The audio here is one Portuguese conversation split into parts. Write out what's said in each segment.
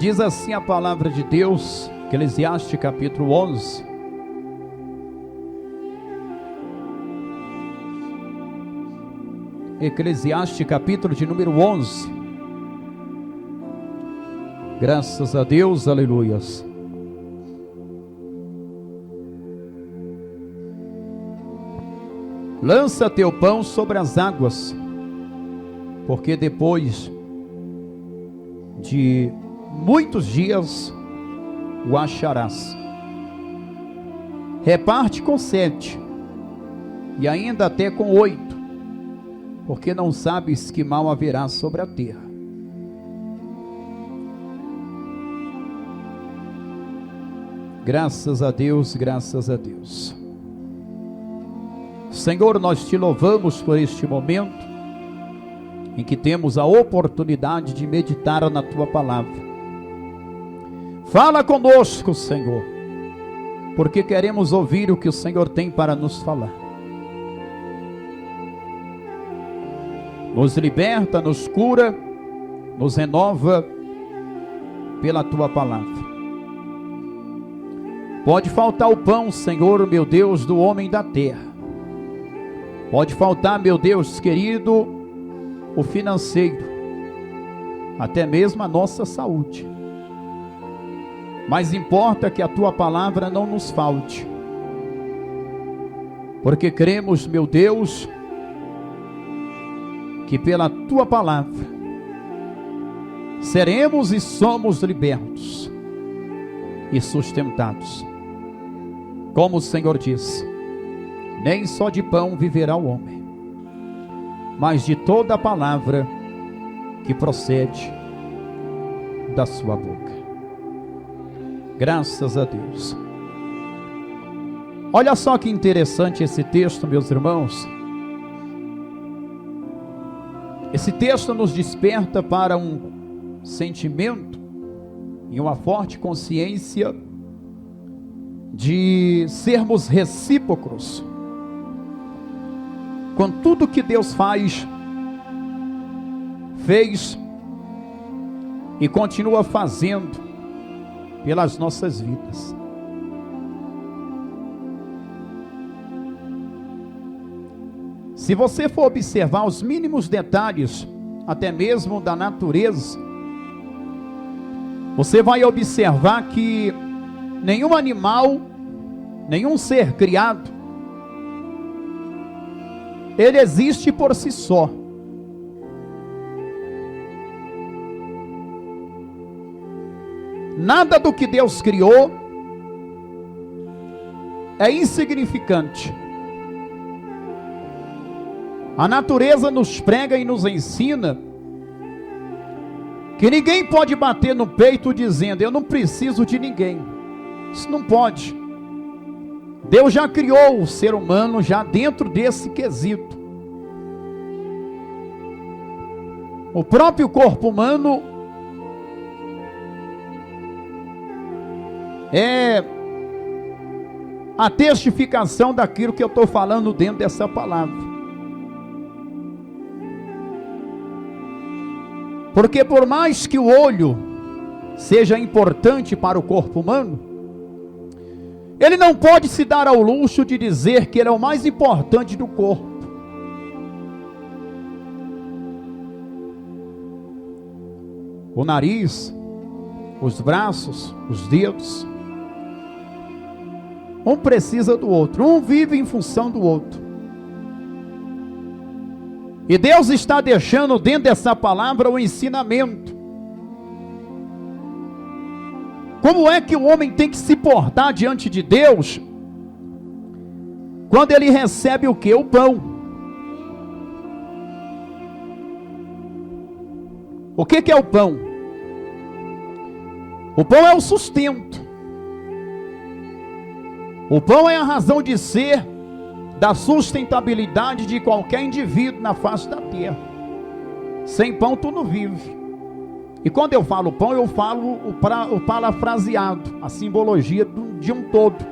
diz assim a palavra de Deus, Eclesiastes capítulo 11. Eclesiastes capítulo de número 11. Graças a Deus, aleluias. Lança teu pão sobre as águas, porque depois de muitos dias o acharás. Reparte com 7, e ainda até com 8, porque não sabes que mal haverá sobre a terra. Graças a Deus, graças a Deus. Senhor, nós te louvamos por este momento em que temos a oportunidade de meditar na tua palavra. Fala conosco, Senhor, porque queremos ouvir o que o Senhor tem para nos falar. Nos liberta, nos cura, nos renova pela tua palavra. Pode faltar o pão, Senhor, meu Deus, do homem da terra. Pode faltar, meu Deus querido, o financeiro, até mesmo a nossa saúde. Mas importa que a tua palavra não nos falte, porque cremos, meu Deus, que pela tua palavra seremos e somos libertos e sustentados. Como o Senhor disse, nem só de pão viverá o homem, mas de toda a palavra que procede da sua boca. Graças a Deus. Olha só que interessante esse texto, meus irmãos. Esse texto nos desperta para um sentimento e uma forte consciência de sermos recíprocos com tudo que Deus fez e continua fazendo pelas nossas vidas. Se você for observar os mínimos detalhes, até mesmo da natureza, você vai observar que nenhum animal, nenhum ser criado, ele existe por si só. Nada do que Deus criou é insignificante. A natureza nos prega e nos ensina que ninguém pode bater no peito dizendo: eu não preciso de ninguém. Isso não pode. Deus já criou o ser humano já dentro desse quesito. O próprio corpo humano é a testificação daquilo que eu estou falando dentro dessa palavra. Porque por mais que o olho seja importante para o corpo humano, ele não pode se dar ao luxo de dizer que ele é o mais importante do corpo. O nariz, os braços, os dedos, um precisa do outro, um vive em função do outro. E Deus está deixando dentro dessa palavra o ensinamento. Como é que o homem tem que se portar diante de Deus quando ele recebe o quê? O pão. O que é o pão? O pão é o sustento. O pão é a razão de ser da sustentabilidade de qualquer indivíduo na face da terra. Sem pão tu não vive. E quando eu falo pão, eu falo o parafraseado, a simbologia de um todo.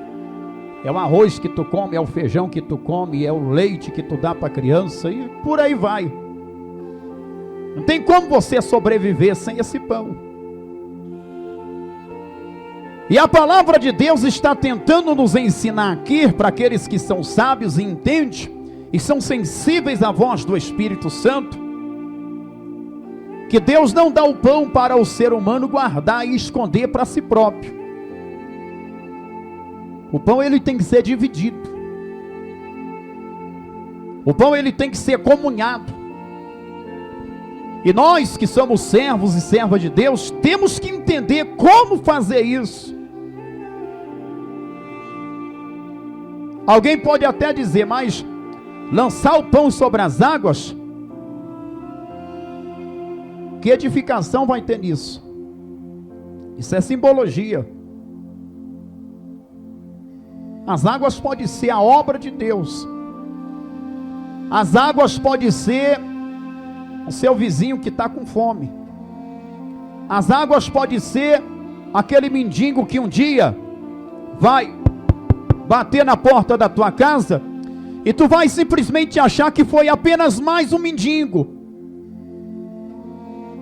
É o arroz que tu come, é o feijão que tu come, é o leite que tu dá para a criança, e por aí vai. Não tem como você sobreviver sem esse pão. E a palavra de Deus está tentando nos ensinar aqui, para aqueles que são sábios e entendem, e são sensíveis à voz do Espírito Santo, que Deus não dá o pão para o ser humano guardar e esconder para si próprio. O pão ele tem que ser dividido. O pão ele tem que ser comunhado. E nós que somos servos e servas de Deus, temos que entender como fazer isso. Alguém pode até dizer, mas lançar o pão sobre as águas, que edificação vai ter nisso? Isso é simbologia. As águas podem ser a obra de Deus. As águas podem ser o seu vizinho que está com fome. As águas podem ser aquele mendigo que um dia vai bater na porta da tua casa e tu vai simplesmente achar que foi apenas mais um mendigo,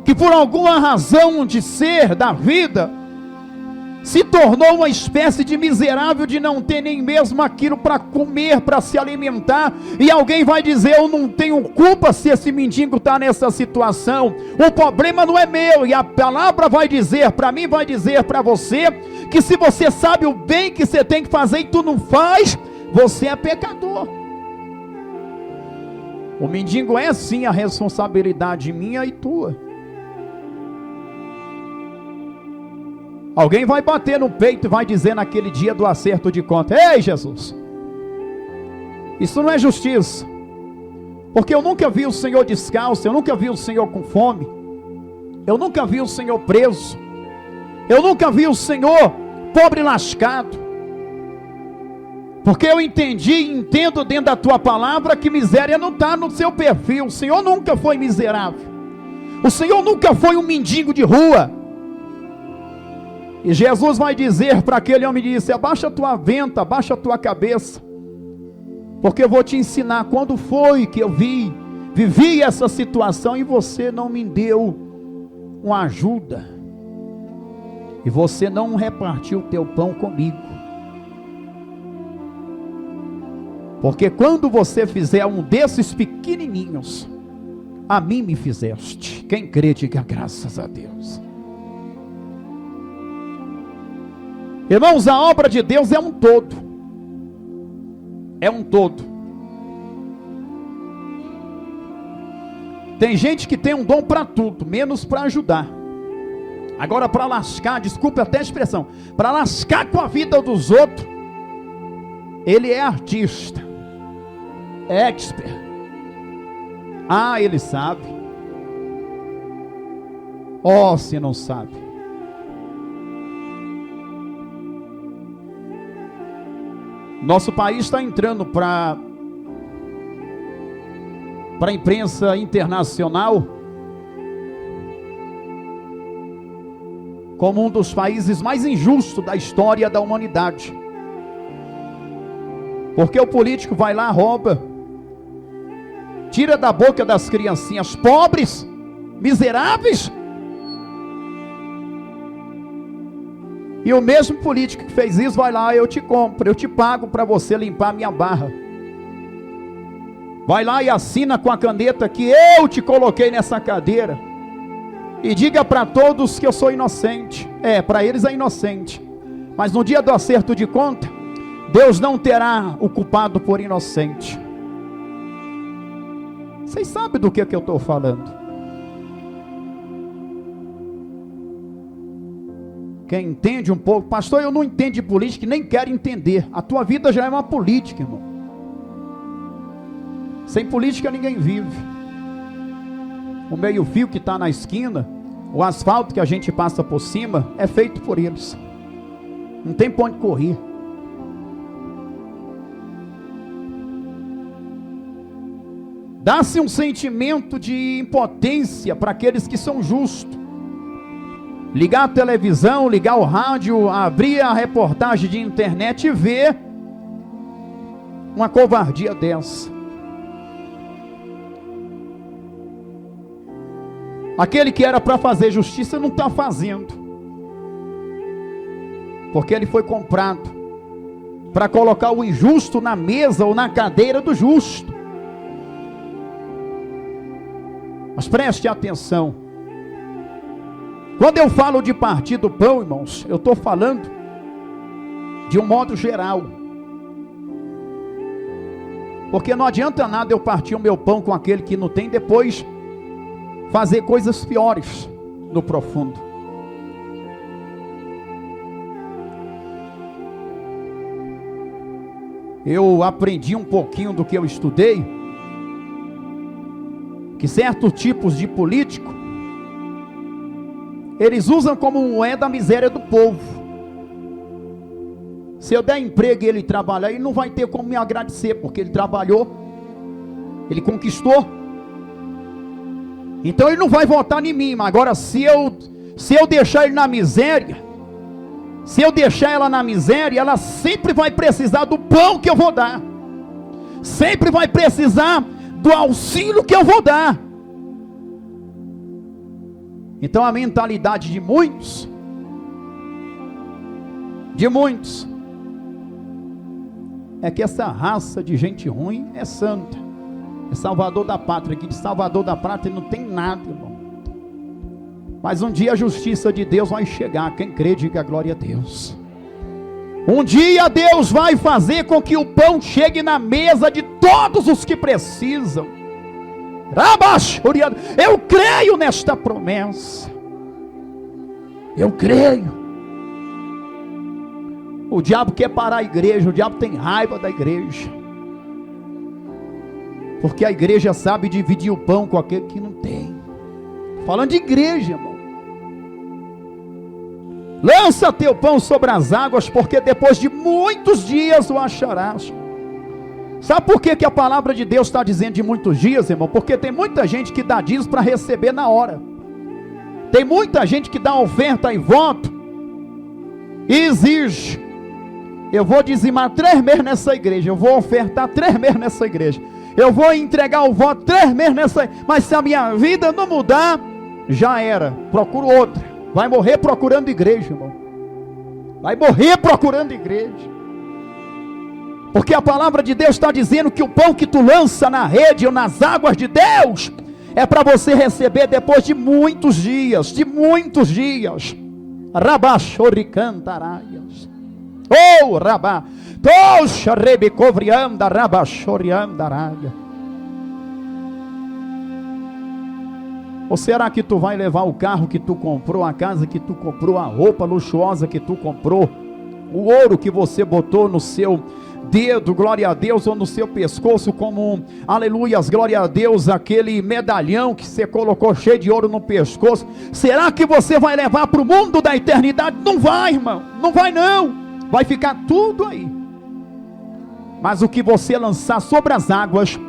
que por alguma razão de ser da vida, se tornou uma espécie de miserável, de não ter nem mesmo aquilo para comer, para se alimentar, e alguém vai dizer, eu não tenho culpa se esse mendigo está nessa situação, o problema não é meu, e a palavra vai dizer, para mim vai dizer para você, que se você sabe o bem que você tem que fazer e tu não faz, você é pecador. O mendigo é sim a responsabilidade minha e tua. Alguém vai bater no peito e vai dizer naquele dia do acerto de conta, ei Jesus, isso não é justiça, porque eu nunca vi o Senhor descalço, eu nunca vi o Senhor com fome, eu nunca vi o Senhor preso, eu nunca vi o Senhor pobre e lascado, porque eu entendi e entendo dentro da tua palavra que miséria não está no seu perfil. O Senhor nunca foi miserável, o Senhor nunca foi um mendigo de rua. E Jesus vai dizer para aquele homem, disse, abaixa a tua venta, abaixa a tua cabeça, porque eu vou te ensinar quando foi que eu vivi essa situação e você não me deu uma ajuda, e você não repartiu o teu pão comigo, porque quando você fizer um desses pequenininhos, a mim me fizeste. Quem crê, diga graças a Deus. Irmãos, a obra de Deus é um todo. É um todo. Tem gente que tem um dom para tudo, menos para ajudar. Agora para lascar, desculpe até a expressão, para lascar com a vida dos outros, ele é artista, é expert. Ah, ele sabe. Oh, se não sabe. Nosso país está entrando para a imprensa internacional como um dos países mais injustos da história da humanidade. Porque o político vai lá, rouba, tira da boca das criancinhas pobres, miseráveis. E o mesmo político que fez isso vai lá, eu te compro, eu te pago para você limpar minha barra. Vai lá e assina com a caneta que eu te coloquei nessa cadeira. E diga para todos que eu sou inocente. Para eles é inocente. Mas no dia do acerto de conta, Deus não terá o culpado por inocente. Vocês sabem do que eu estou falando. Quem entende um pouco, pastor, eu não entendo de política e nem quero entender. A tua vida já é uma política, irmão. Sem política ninguém vive. O meio-fio que está na esquina, o asfalto que a gente passa por cima, é feito por eles. Não tem pra onde correr. Dá-se um sentimento de impotência para aqueles que são justos. Ligar a televisão, ligar o rádio, abrir a reportagem de internet e ver uma covardia dessa. Aquele que era para fazer justiça não está fazendo. Porque ele foi comprado para colocar o injusto na mesa ou na cadeira do justo. Mas preste atenção. Quando eu falo de partir do pão, irmãos, eu estou falando de um modo geral. Porque não adianta nada eu partir o meu pão com aquele que não tem, depois fazer coisas piores no profundo. Eu aprendi um pouquinho do que eu estudei, que certos tipos de político, eles usam como moeda a miséria do povo. Se eu der emprego e ele trabalhar, ele não vai ter como me agradecer, porque ele trabalhou, ele conquistou. Então ele não vai votar em mim. Mas agora se eu deixar ele na miséria, se eu deixar ela na miséria, ela sempre vai precisar do pão que eu vou dar, sempre vai precisar do auxílio que eu vou dar. Então a mentalidade de muitos é que essa raça de gente ruim é santa, é salvador da pátria. Aqui de salvador da pátria não tem nada, irmão. Mas um dia a justiça de Deus vai chegar. Quem crê, diga glória a Deus. Um dia Deus vai fazer com que o pão chegue na mesa de todos os que precisam. Eu creio nesta promessa. Eu creio. O diabo quer parar a igreja, o diabo tem raiva da igreja, porque a igreja sabe dividir o pão com aquele que não tem. Falando de igreja, irmão. Lança teu pão sobre as águas, porque depois de muitos dias o acharás. Sabe por que a palavra de Deus está dizendo de muitos dias, irmão? Porque tem muita gente que dá dízimo para receber na hora. Tem muita gente que dá oferta e voto e exige: eu vou dizimar 3 meses nessa igreja, eu vou ofertar 3 meses nessa igreja, eu vou entregar o voto 3 meses nessa igreja. Mas se a minha vida não mudar, já era, procuro outra. Vai morrer procurando igreja, irmão. Vai morrer procurando igreja. Porque a palavra de Deus está dizendo que o pão que tu lança na rede ou nas águas de Deus é para você receber depois de muitos dias. De muitos dias. Rabachoricantaraias. Oh, rabá. Toxa rebecovrianda rabachoriandaraia. Ou será que tu vai levar o carro que tu comprou, a casa que tu comprou, a roupa luxuosa que tu comprou, o ouro que você botou no seu dedo, glória a Deus, ou no seu pescoço como aleluias, glória a Deus, aquele medalhão que você colocou cheio de ouro no pescoço, será que você vai levar para o mundo da eternidade? Não vai, irmão, não vai não, vai ficar tudo aí. Mas o que você lançar sobre as águas,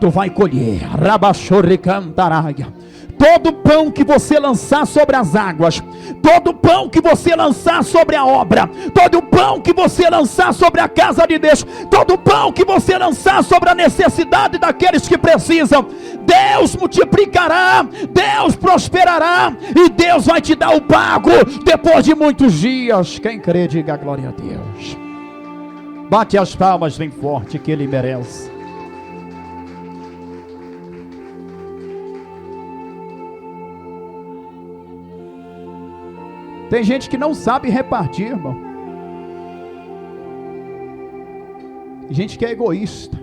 tu vai colher. Rabachoricantaraia. Todo pão que você lançar sobre as águas, todo pão que você lançar sobre a obra, todo pão que você lançar sobre a casa de Deus, todo pão que você lançar sobre a necessidade daqueles que precisam, Deus multiplicará, Deus prosperará, e Deus vai te dar o pago depois de muitos dias. Quem crê, diga glória a Deus. Bate as palmas bem forte, que Ele merece. Tem gente que não sabe repartir, irmão. Tem gente que é egoísta.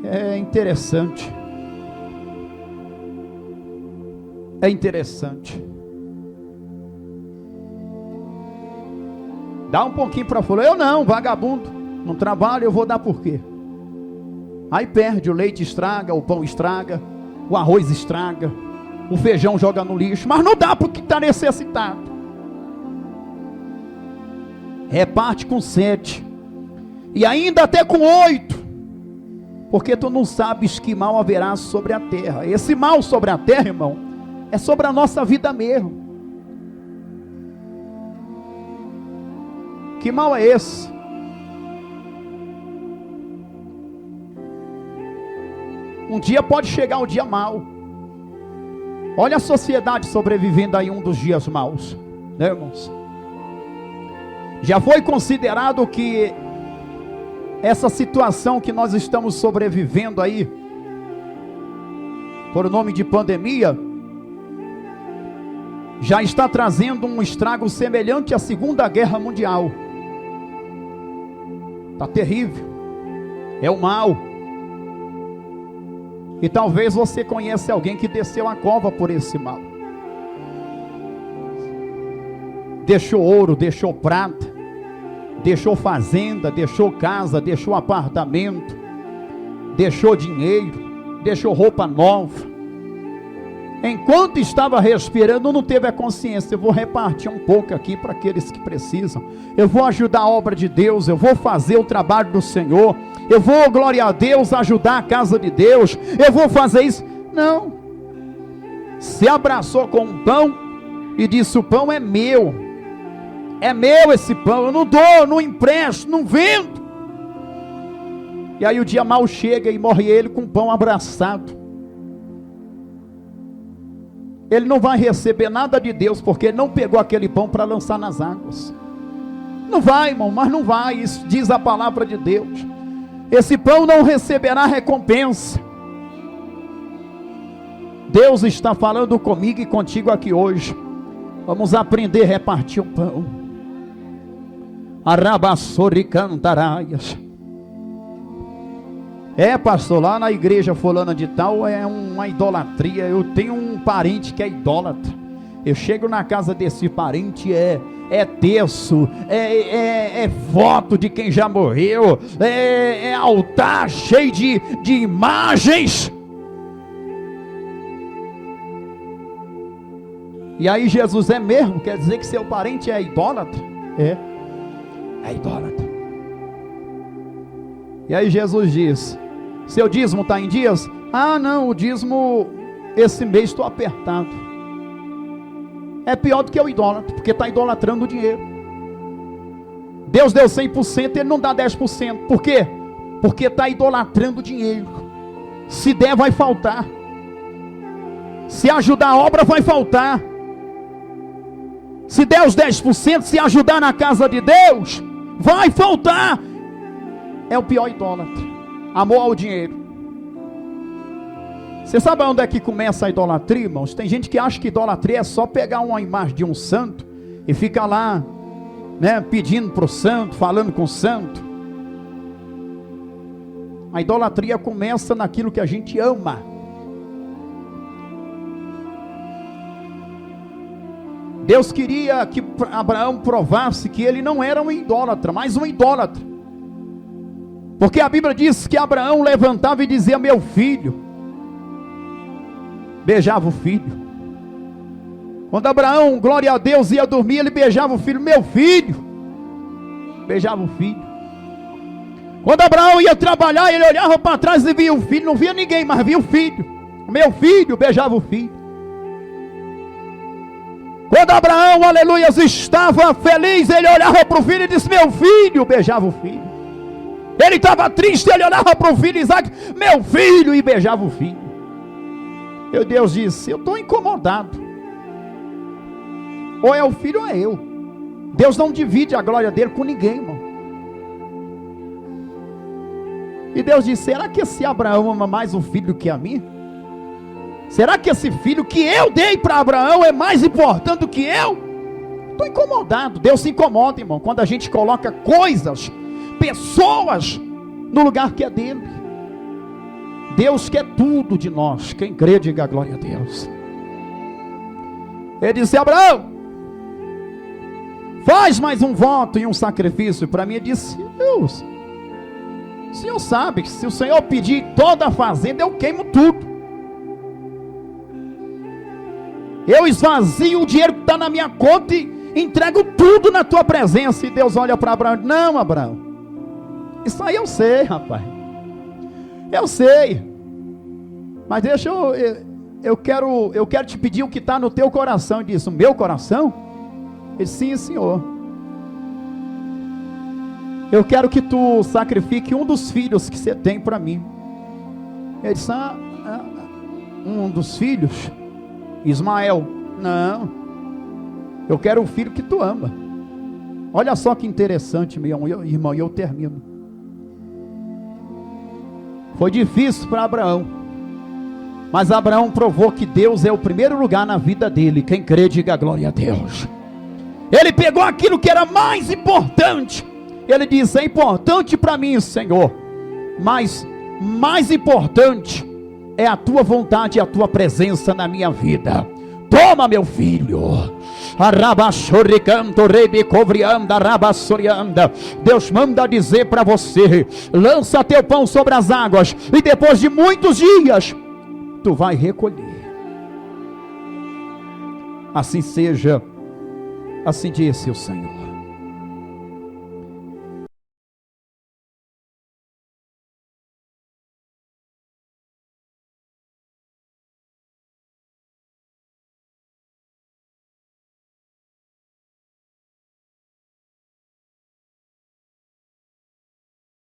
É interessante. É interessante. Dá um pouquinho para fora. Eu não, vagabundo. Não trabalho, eu vou dar por quê? Aí perde, o leite estraga, o pão estraga, o arroz estraga, o feijão joga no lixo, mas não dá porque está necessitado. Reparte com 7, e ainda até com 8, porque tu não sabes que mal haverá sobre a terra. Esse mal sobre a terra, irmão, é sobre a nossa vida mesmo. Que mal é esse? Um dia pode chegar o dia mau, Olha a sociedade sobrevivendo aí um dos dias maus, né, irmãos? Já foi considerado que essa situação que nós estamos sobrevivendo aí, por nome de pandemia, já está trazendo um estrago semelhante à Segunda Guerra Mundial. Está terrível, é o mal. E talvez você conheça alguém que desceu a cova por esse mal. Deixou ouro, deixou prata, deixou fazenda, deixou casa, deixou apartamento, deixou dinheiro, deixou roupa nova. Enquanto estava respirando, não teve a consciência: eu vou repartir um pouco aqui para aqueles que precisam, eu vou ajudar a obra de Deus, eu vou fazer o trabalho do Senhor, eu vou, glória a Deus, ajudar a casa de Deus, eu vou fazer isso. Não, se abraçou com um pão e disse: o pão é meu esse pão, eu não dou, não empresto, não vendo. E aí o dia mal chega e morre ele com o pão abraçado. Ele não vai receber nada de Deus, porque ele não pegou aquele pão para lançar nas águas. Não vai, irmão, mas não vai. Isso diz a palavra de Deus. Esse pão não receberá recompensa. Deus está falando comigo e contigo aqui hoje. Vamos aprender a repartir o pão. Arabassoricantaraias. Pastor, lá na igreja fulana de tal é uma idolatria. Eu tenho um parente que é idólatra. Eu chego na casa desse parente, é terço, é foto de quem já morreu, é altar cheio de imagens. E aí Jesus é mesmo? Quer dizer que seu parente é idólatra? É idólatra. E aí Jesus diz: seu dízimo está em dias? Ah não, o dízimo, esse mês estou apertado. É pior do que o idólatra, porque está idolatrando o dinheiro. Deus deu 100%, ele não dá 10%. Por quê? Porque está idolatrando o dinheiro. Se der, vai faltar. Se ajudar a obra, vai faltar. Se der os 10%, se ajudar na casa de Deus, vai faltar. É o pior idólatra. Amor ao dinheiro. Você sabe onde é que começa a idolatria, irmãos? Tem gente que acha que idolatria é só pegar uma imagem de um santo e ficar lá, né, pedindo para o santo, falando com o santo. A idolatria começa naquilo que a gente ama. Deus queria que Abraão provasse que ele não era um idólatra, mas um idólatra. Porque a Bíblia diz que Abraão levantava e dizia: meu filho. Beijava o filho. Quando Abraão, glória a Deus, ia dormir, ele beijava o filho: meu filho. Beijava o filho. Quando Abraão ia trabalhar, ele olhava para trás e via o filho. Não via ninguém, mas via o filho. Meu filho. Beijava o filho. Quando Abraão, aleluia, estava feliz, ele olhava para o filho e disse: meu filho. Beijava o filho. Ele estava triste, ele olhava para o filho Isaac: meu filho. E beijava o filho. E Deus disse: eu estou incomodado. Ou é o filho ou é eu. Deus não divide a glória dele com ninguém, irmão. E Deus disse: será que esse Abraão ama mais o filho do que a mim? Será que esse filho que eu dei para Abraão é mais importante do que eu? Estou incomodado. Deus se incomoda, irmão, quando a gente coloca coisas, pessoas, no lugar que é dele. Deus quer tudo de nós. Quem crê, diga glória a Deus. Ele disse: Abraão, faz mais um voto e um sacrifício para mim. Ele disse: Deus, o Senhor sabe que se o Senhor pedir toda a fazenda, eu queimo tudo. Eu esvazio o dinheiro que está na minha conta e entrego tudo na tua presença. E Deus olha para Abraão: não, Abraão, isso aí eu sei, rapaz, eu sei, mas deixa eu quero te pedir o que está no teu coração. Ele disse: o meu coração? Ele disse: sim, Senhor, eu quero que tu sacrifique um dos filhos que você tem para mim. Ele disse: um dos filhos? Ismael, não, eu quero o filho que tu ama. Olha só que interessante, meu irmão, e eu termino. Foi difícil para Abraão, mas Abraão provou que Deus é o primeiro lugar na vida dele. Quem crê, diga glória a Deus. Ele pegou aquilo que era mais importante. Ele disse: é importante para mim, Senhor, mas mais importante é a tua vontade e a tua presença na minha vida. Toma, meu filho. Deus manda dizer para você: lança teu pão sobre as águas, e depois de muitos dias tu vai recolher. Assim seja, assim disse o Senhor.